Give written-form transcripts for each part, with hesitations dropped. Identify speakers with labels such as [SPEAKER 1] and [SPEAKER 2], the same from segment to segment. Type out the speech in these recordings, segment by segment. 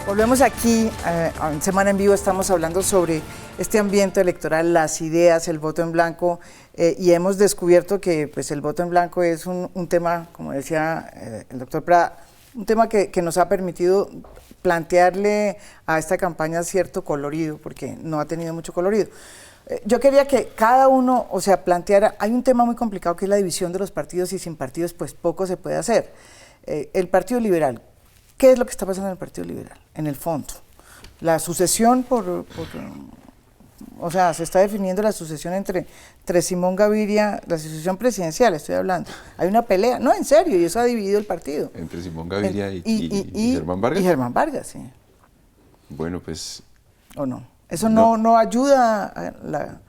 [SPEAKER 1] Volvemos aquí, en Semana en Vivo estamos hablando sobre este ambiente electoral, las ideas, el voto en blanco, y hemos descubierto que pues, el voto en blanco es un tema, como decía el doctor Prada, un tema que nos ha permitido plantearle a esta campaña cierto colorido, porque no ha tenido mucho colorido. Yo quería que cada uno, o sea, planteara, hay un tema muy complicado que es la división de los partidos y sin partidos pues poco se puede hacer. El Partido Liberal, ¿qué es lo que está pasando en el Partido Liberal? En el fondo, la sucesión o sea, se está definiendo la sucesión entre Simón Gaviria, la sucesión presidencial, estoy hablando. Hay una pelea, no, en serio, y eso ha dividido el partido.
[SPEAKER 2] Entre Simón Gaviria y Germán Vargas.
[SPEAKER 1] Y Germán Vargas, sí.
[SPEAKER 2] Bueno, pues...
[SPEAKER 1] ¿O no? Eso no ayuda a la...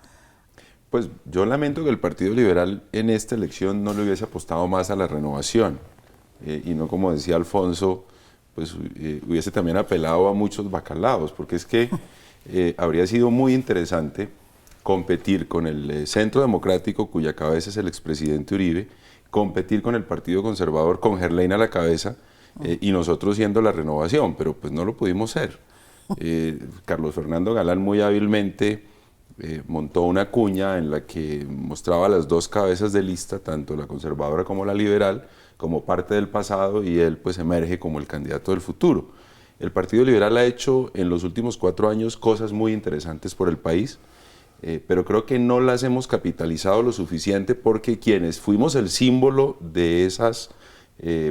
[SPEAKER 2] Pues yo lamento que el Partido Liberal en esta elección no le hubiese apostado más a la renovación y no, como decía Alfonso, pues hubiese también apelado a muchos bacalaos, porque es que habría sido muy interesante competir con el Centro Democrático, cuya cabeza es el expresidente Uribe, competir con el Partido Conservador, con Gerlain a la cabeza, y nosotros siendo la renovación, pero pues no lo pudimos ser. Carlos Fernando Galán muy hábilmente montó una cuña en la que mostraba las dos cabezas de lista, tanto la conservadora como la liberal, como parte del pasado, y él pues emerge como el candidato del futuro. El Partido Liberal ha hecho en los últimos 4 años cosas muy interesantes por el país, pero creo que no las hemos capitalizado lo suficiente porque quienes fuimos el símbolo de esas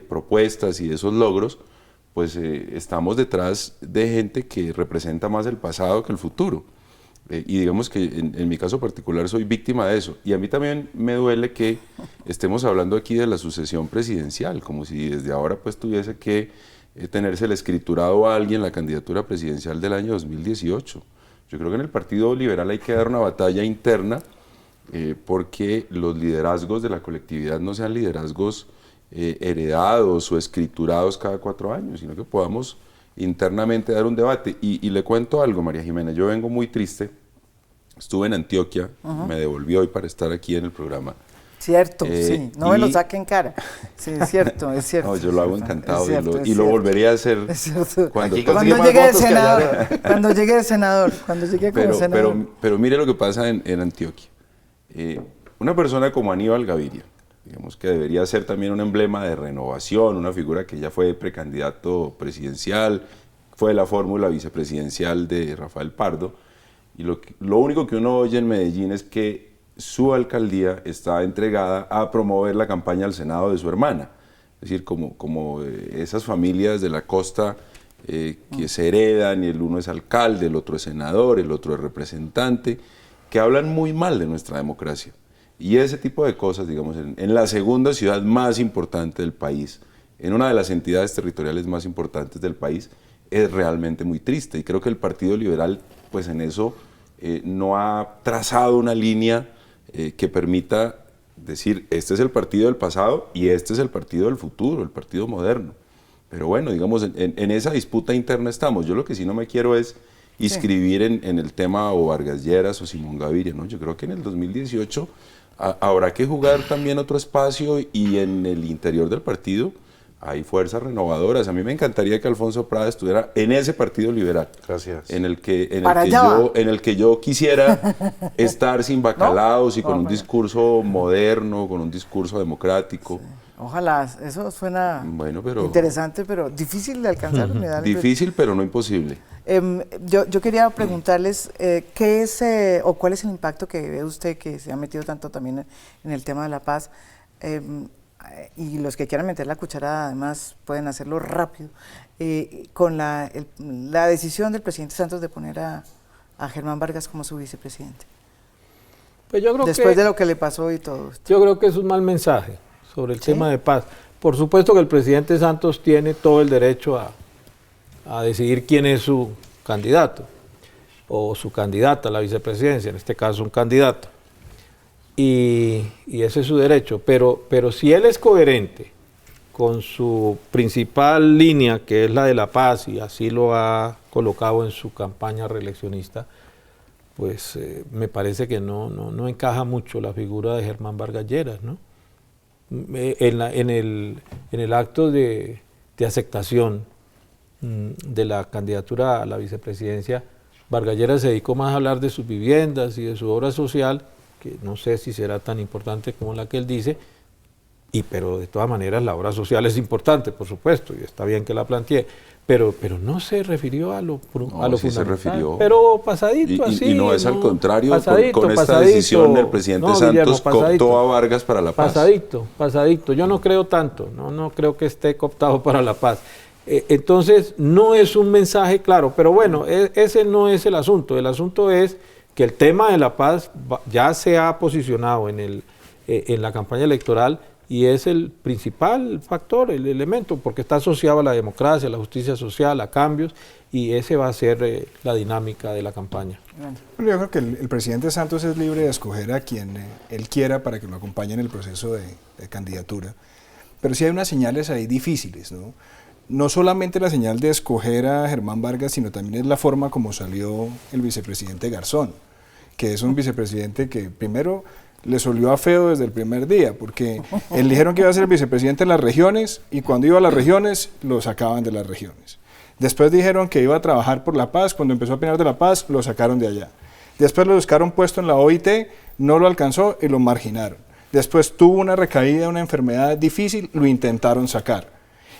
[SPEAKER 2] propuestas y de esos logros, pues estamos detrás de gente que representa más el pasado que el futuro. Y digamos que en mi caso particular soy víctima de eso. Y a mí también me duele que estemos hablando aquí de la sucesión presidencial, como si desde ahora pues tuviese que tenerse el escriturado a alguien la candidatura presidencial del año 2018. Yo creo que en el Partido Liberal hay que dar una batalla interna porque los liderazgos de la colectividad no sean liderazgos heredados o escriturados cada 4 años, sino que podamos internamente dar un debate. Y le cuento algo, María Jimena, yo vengo muy triste, estuve en Antioquia, me devolví hoy para estar aquí en el programa.
[SPEAKER 1] Cierto, sí, no me lo saque en cara, sí, es cierto, es cierto.
[SPEAKER 2] No, yo lo hago encantado y lo volvería a hacer
[SPEAKER 1] cuando llegue de senador, cuando llegue de senador, cuando llegue como senador.
[SPEAKER 2] Pero mire lo que pasa en Antioquia. Una persona como Aníbal Gaviria, digamos que debería ser también un emblema de renovación, una figura que ya fue precandidato presidencial, fue la fórmula vicepresidencial de Rafael Pardo, y lo único que uno oye en Medellín es que su alcaldía está entregada a promover la campaña al Senado de su hermana, es decir, como esas familias de la costa que se heredan, y el uno es alcalde, el otro es senador, el otro es representante, que hablan muy mal de nuestra democracia. Y ese tipo de cosas, digamos, en la segunda ciudad más importante del país, en una de las entidades territoriales más importantes del país, es realmente muy triste. Y creo que el Partido Liberal, pues en eso, no ha trazado una línea que permita decir, este es el partido del pasado y este es el partido del futuro, el partido moderno. Pero bueno, digamos, en esa disputa interna estamos. Yo lo que sí no me quiero es inscribir en el tema o Vargas Lleras o Simón Gaviria, ¿no? Yo creo que en el 2018 habrá que jugar también otro espacio, y en el interior del partido hay fuerzas renovadoras. A mí me encantaría que Alfonso Prada estuviera en ese Partido Liberal.
[SPEAKER 3] Gracias.
[SPEAKER 2] En el que yo quisiera estar sin bacalaos, ¿no? Y con un discurso moderno, con un discurso democrático.
[SPEAKER 1] Sí. Ojalá, eso suena interesante, pero difícil de alcanzar.
[SPEAKER 2] Difícil, pero no imposible.
[SPEAKER 1] Yo quería preguntarles qué es o cuál es el impacto que ve usted, que se ha metido tanto también en el tema de la paz, y los que quieran meter la cucharada además pueden hacerlo rápido, con la decisión del presidente Santos de poner a Germán Vargas como su vicepresidente.
[SPEAKER 4] Pues yo creo
[SPEAKER 1] después de lo que le pasó y todo esto.
[SPEAKER 4] Yo creo que es un mal mensaje sobre el tema de paz. Por supuesto que el presidente Santos tiene todo el derecho a decidir quién es su candidato o su candidata a la vicepresidencia, en este caso un candidato. Y ese es su derecho, pero si él es coherente con su principal línea, que es la de la paz, y así lo ha colocado en su campaña reeleccionista, pues me parece que no encaja mucho la figura de Germán Vargas Lleras, ¿no? En el acto de aceptación de la candidatura a la vicepresidencia, Vargas Lleras se dedicó más a hablar de sus viviendas y de su obra social, que no sé si será tan importante como la que él dice, pero de todas maneras la obra social es importante, por supuesto, y está bien que la plantee, pero no se refirió a lo
[SPEAKER 2] sí
[SPEAKER 4] fundamental,
[SPEAKER 2] se refirió.
[SPEAKER 4] pero pasadito así.
[SPEAKER 2] Y no es al contrario,
[SPEAKER 4] pasadito,
[SPEAKER 2] con esta
[SPEAKER 4] pasadito.
[SPEAKER 2] decisión del presidente Santos
[SPEAKER 4] Guillermo,
[SPEAKER 2] cooptó a Vargas para la paz.
[SPEAKER 4] Pasadito, yo no creo tanto, no creo que esté cooptado para la paz. Entonces, no es un mensaje claro, pero bueno, ese no es el asunto es que el tema de la paz ya se ha posicionado en la campaña electoral y es el principal factor, el elemento, porque está asociado a la democracia, a la justicia social, a cambios, y ese va a ser la dinámica de la campaña.
[SPEAKER 3] Bueno, yo creo que el presidente Santos es libre de escoger a quien él quiera para que lo acompañe en el proceso de candidatura, pero sí hay unas señales ahí difíciles, ¿no? No solamente la señal de escoger a Germán Vargas, sino también es la forma como salió el vicepresidente Garzón, que es un vicepresidente que primero les olió a feo desde el primer día, porque él dijeron que iba a ser vicepresidente en las regiones y cuando iba a las regiones lo sacaban de las regiones. Después dijeron que iba a trabajar por la paz, cuando empezó a opinar de la paz lo sacaron de allá. Después lo buscaron puesto en la OIT, no lo alcanzó y lo marginaron. Después tuvo una recaída, una enfermedad difícil, lo intentaron sacar.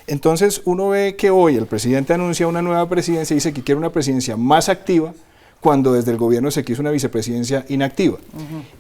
[SPEAKER 3] Entonces uno ve que hoy el presidente anuncia una nueva presidencia y dice que quiere una presidencia más activa, cuando desde el gobierno se quiso una vicepresidencia inactiva.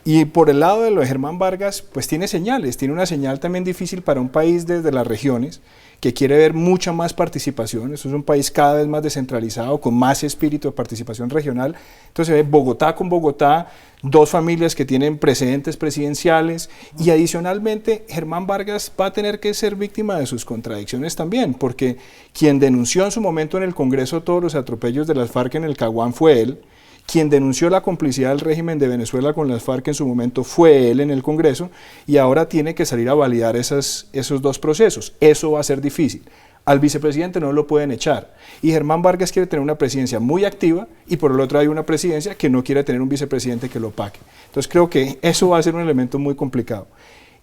[SPEAKER 3] Y por el lado de lo de Germán Vargas, pues tiene señales, tiene una señal también difícil para un país desde las regiones, que quiere ver mucha más participación. Esto es un país cada vez más descentralizado, con más espíritu de participación regional. Entonces se ve Bogotá con Bogotá, dos familias que tienen precedentes presidenciales, y adicionalmente Germán Vargas va a tener que ser víctima de sus contradicciones también, porque quien denunció en su momento en el Congreso todos los atropellos de las FARC en el Caguán fue él. Quien denunció la complicidad del régimen de Venezuela con las FARC en su momento fue él en el Congreso, y ahora tiene que salir a validar esos dos procesos. Eso va a ser difícil. Al vicepresidente no lo pueden echar. Y Germán Vargas quiere tener una presidencia muy activa y por el otro hay una presidencia que no quiere tener un vicepresidente que lo opaque. Entonces creo que eso va a ser un elemento muy complicado.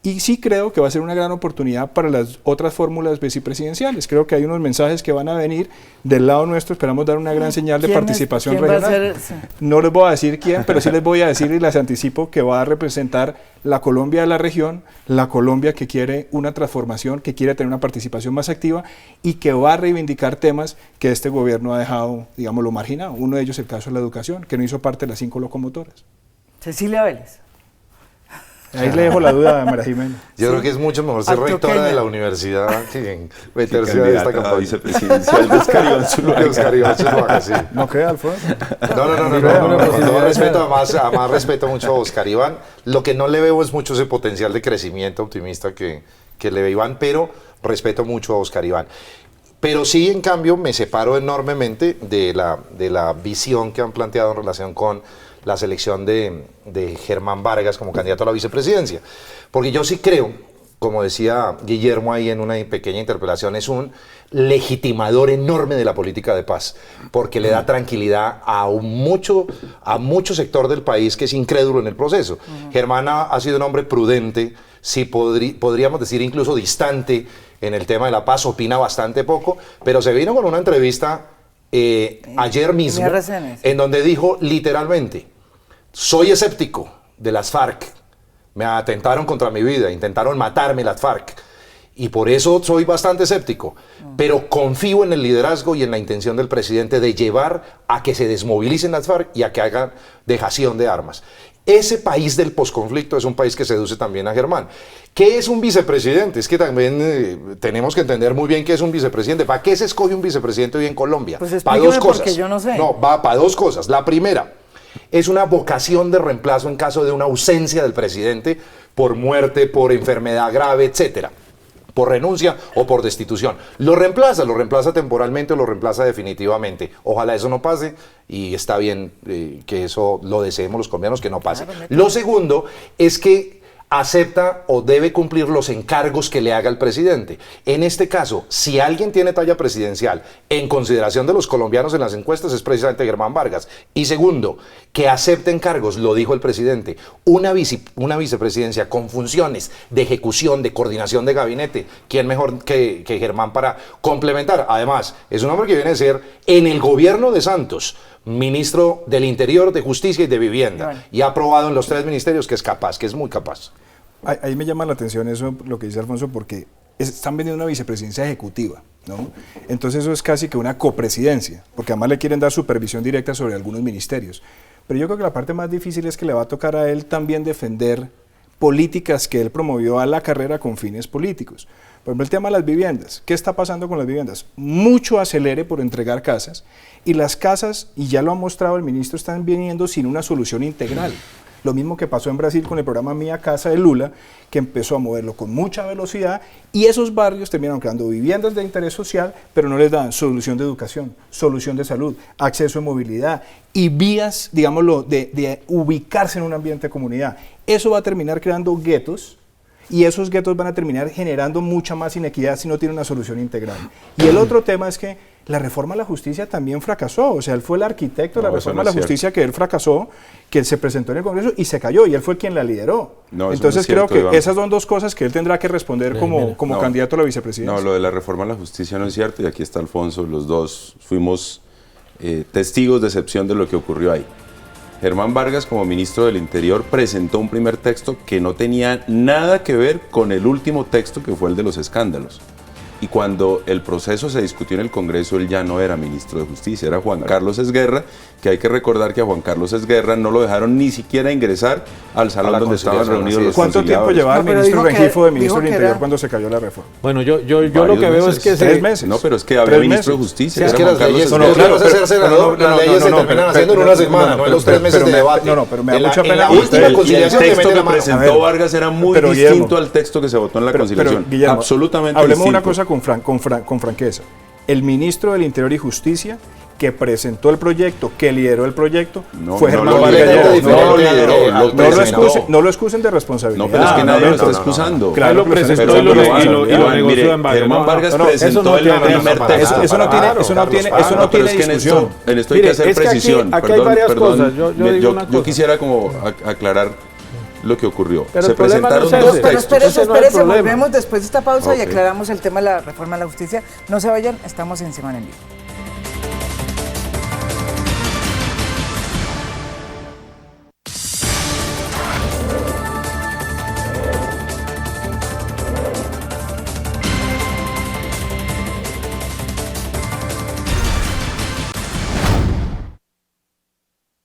[SPEAKER 3] Y sí creo que va a ser una gran oportunidad para las otras fórmulas vicepresidenciales. Creo que hay unos mensajes que van a venir del lado nuestro. Esperamos dar una gran señal de participación regional. No les voy a decir quién, pero sí les voy a decir y les anticipo que va a representar la Colombia de la región, la Colombia que quiere una transformación, que quiere tener una participación más activa y que va a reivindicar temas que este gobierno ha dejado, digamos, lo marginado. Uno de ellos el caso de la educación, que no hizo parte de las 5 locomotoras.
[SPEAKER 1] Cecilia Vélez.
[SPEAKER 3] Ahí le dejo la duda a María Jimena.
[SPEAKER 5] Yo creo que es mucho mejor ser rectora de la universidad que meterse a esta campaña.
[SPEAKER 2] Vicepresidencial de Oscar Iván
[SPEAKER 5] Zuluaga, sí.
[SPEAKER 3] ¿No cree, Alfonso?
[SPEAKER 5] No. Con todo respeto, además respeto mucho a Oscar Iván. Lo que no le veo es mucho ese potencial de crecimiento optimista que le ve Iván, pero respeto mucho a Oscar Iván. Pero sí, en cambio, me separo enormemente de la visión que han planteado en relación con la selección de Germán Vargas como candidato a la vicepresidencia. Porque yo sí creo, como decía Guillermo ahí en una pequeña interpelación, es un legitimador enorme de la política de paz, porque le da tranquilidad a mucho sector del país que es incrédulo en el proceso. Germán ha sido un hombre prudente, sí podríamos decir incluso distante en el tema de la paz, opina bastante poco, pero se vino con una entrevista ayer mismo, en donde dijo literalmente: soy escéptico de las FARC, me atentaron contra mi vida, intentaron matarme las FARC, y por eso soy bastante escéptico, pero confío en el liderazgo y en la intención del presidente de llevar a que se desmovilicen las FARC y a que hagan dejación de armas. Ese país del posconflicto es un país que seduce también a Germán. ¿Qué es un vicepresidente? Es que también tenemos que entender muy bien qué es un vicepresidente. ¿Para qué se escoge un vicepresidente hoy en Colombia?
[SPEAKER 1] Pues
[SPEAKER 5] para dos cosas.
[SPEAKER 1] Porque yo no sé.
[SPEAKER 5] No, va para dos cosas. La primera es una vocación de reemplazo en caso de una ausencia del presidente por muerte, por enfermedad grave, etcétera, por renuncia o por destitución. Lo reemplaza temporalmente o lo reemplaza definitivamente. Ojalá eso no pase y está bien que eso lo deseemos los colombianos, que no pase. Lo segundo es que acepta o debe cumplir los encargos que le haga el presidente. En este caso, si alguien tiene talla presidencial en consideración de los colombianos en las encuestas, es precisamente Germán Vargas. Y segundo, que acepte encargos, lo dijo el presidente, una vicepresidencia con funciones de ejecución, de coordinación de gabinete. ¿Quién mejor que Germán para complementar? Además, es un hombre que viene a ser en el gobierno de Santos ministro del Interior, de Justicia y de Vivienda. Bueno. Y ha aprobado en los 3 ministerios que es capaz, que es muy capaz.
[SPEAKER 3] Ahí me llama la atención eso, lo que dice Alfonso, porque están vendiendo una vicepresidencia ejecutiva, ¿no? Entonces eso es casi que una copresidencia, porque además le quieren dar supervisión directa sobre algunos ministerios. Pero yo creo que la parte más difícil es que le va a tocar a él también defender políticas que él promovió a la carrera con fines políticos. Por ejemplo, el tema de las viviendas. ¿Qué está pasando con las viviendas? Mucho acelere por entregar casas, y las casas, y ya lo ha mostrado el ministro, están viniendo sin una solución integral. Lo mismo que pasó en Brasil con el programa Mía Casa de Lula, que empezó a moverlo con mucha velocidad, y esos barrios terminaron creando viviendas de interés social, pero no les dan solución de educación, solución de salud, acceso a movilidad y vías, digámoslo, de ubicarse en un ambiente de comunidad. Eso va a terminar creando guetos, y esos guetos van a terminar generando mucha más inequidad si no tiene una solución integral. Y el otro tema es que la reforma a la justicia también fracasó. O sea, él fue el arquitecto de la reforma a la justicia que él fracasó, que él se presentó en el Congreso y se cayó, y él fue quien la lideró. Entonces creo que esas son 2 cosas que él tendrá que responder como candidato a la vicepresidencia.
[SPEAKER 2] No, lo de la reforma a la justicia no es cierto, y aquí está Alfonso, los dos fuimos testigos de excepción de lo que ocurrió ahí. Germán Vargas, como ministro del Interior, presentó un primer texto que no tenía nada que ver con el último texto, que fue el de los escándalos. Y cuando el proceso se discutió en el Congreso, él ya no era ministro de Justicia, era Juan Carlos Esguerra, que hay que recordar que a Juan Carlos Esguerra no lo dejaron ni siquiera ingresar al salón donde estaban reunidos los
[SPEAKER 3] ¿Cuánto tiempo llevaba el ministro Rengifo de ministro del Interior cuando se cayó la reforma?
[SPEAKER 4] Bueno, yo lo que veo es que
[SPEAKER 3] 3 meses.
[SPEAKER 2] No, pero es que había ministro de Justicia.
[SPEAKER 5] Es que las leyes, las leyes se terminan haciendo en una semana, no en los 3 meses de debate.
[SPEAKER 3] Pero me da mucha pena.
[SPEAKER 2] El texto que presentó Vargas era muy distinto al texto que se votó en la conciliación. Absolutamente distinto.
[SPEAKER 3] Hablemos una cosa con franqueza. El ministro del Interior y Justicia que presentó el proyecto, que lideró el proyecto, fue Germán Vargas. No lo excusen de responsabilidad.
[SPEAKER 2] No, pero es que nadie lo está excusando.
[SPEAKER 4] Claro, lo presentó y lo negoció en varios.
[SPEAKER 2] Germán Vargas presentó el primer texto.
[SPEAKER 3] Eso no tiene discusión.
[SPEAKER 2] En esto hay que hacer precisión.
[SPEAKER 4] Aquí hay varias cosas.
[SPEAKER 2] Yo quisiera como aclarar lo que ocurrió.
[SPEAKER 4] Pero
[SPEAKER 2] se presentaron
[SPEAKER 1] Pero espérese,
[SPEAKER 4] problema.
[SPEAKER 1] volvemos después de esta pausa y aclaramos el tema de la reforma a la justicia. No se vayan, estamos en Semana en Vivo.